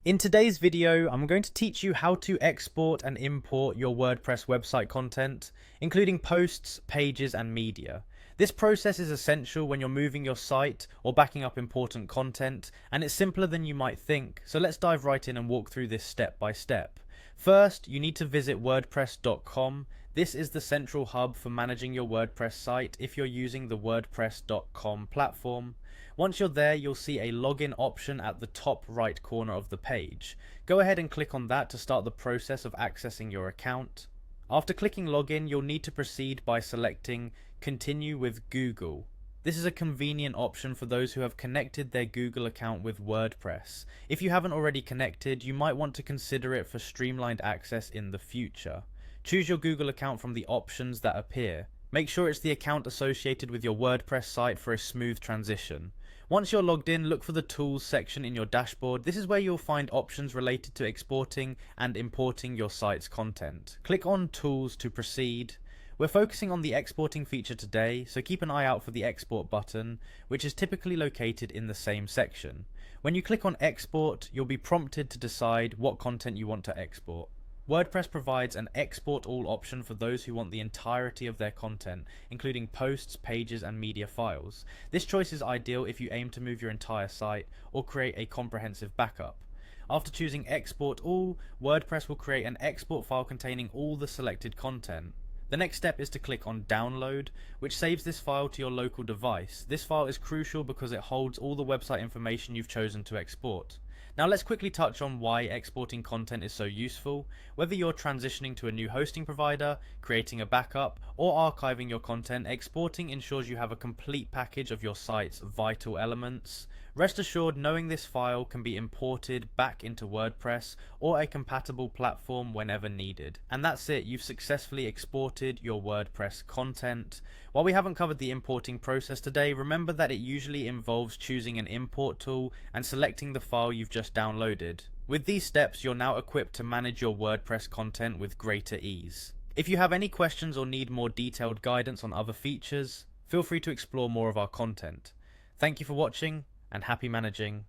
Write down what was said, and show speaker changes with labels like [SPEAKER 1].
[SPEAKER 1] In today's video, I'm going to teach you how to export and import your WordPress website content, including posts, pages, and media. This process is essential when you're moving your site or backing up important content, and it's simpler than you might think, so let's dive right in and walk through this step by step. First, you need to visit wordpress.com. This is the central hub for managing your WordPress site if you're using the wordpress.com platform. Once you're there, you'll see a login option at the top right corner of the page. Go ahead and click on that to start the process of accessing your account. After clicking login, you'll need to proceed by selecting Continue with Google. This is a convenient option for those who have connected their Google account with WordPress. If you haven't already connected, you might want to consider it for streamlined access in the future. Choose your Google account from the options that appear. Make sure it's the account associated with your WordPress site for a smooth transition. Once you're logged in, look for the Tools section in your dashboard. This is where you'll find options related to exporting and importing your site's content. Click on Tools to proceed. We're focusing on the exporting feature today, so keep an eye out for the Export button, which is typically located in the same section. When you click on Export, you'll be prompted to decide what content you want to export. WordPress provides an export all option for those who want the entirety of their content, including posts, pages, and media files. This choice is ideal if you aim to move your entire site or create a comprehensive backup. After choosing Export All, WordPress will create an export file containing all the selected content. The next step is to click on Download, which saves this file to your local device. This file is crucial because it holds all the website information you've chosen to export. Now let's quickly touch on why exporting content is so useful. Whether you're transitioning to a new hosting provider, creating a backup, or archiving your content, exporting ensures you have a complete package of your site's vital elements. Rest assured, knowing this file can be imported back into WordPress or a compatible platform whenever needed. And that's it, you've successfully exported your WordPress content. While we haven't covered the importing process today, remember that it usually involves choosing an import tool and selecting the file you've just downloaded. With these steps, you're now equipped to manage your WordPress content with greater ease. If you have any questions or need more detailed guidance on other features, feel free to explore more of our content. Thank you for watching, and happy managing.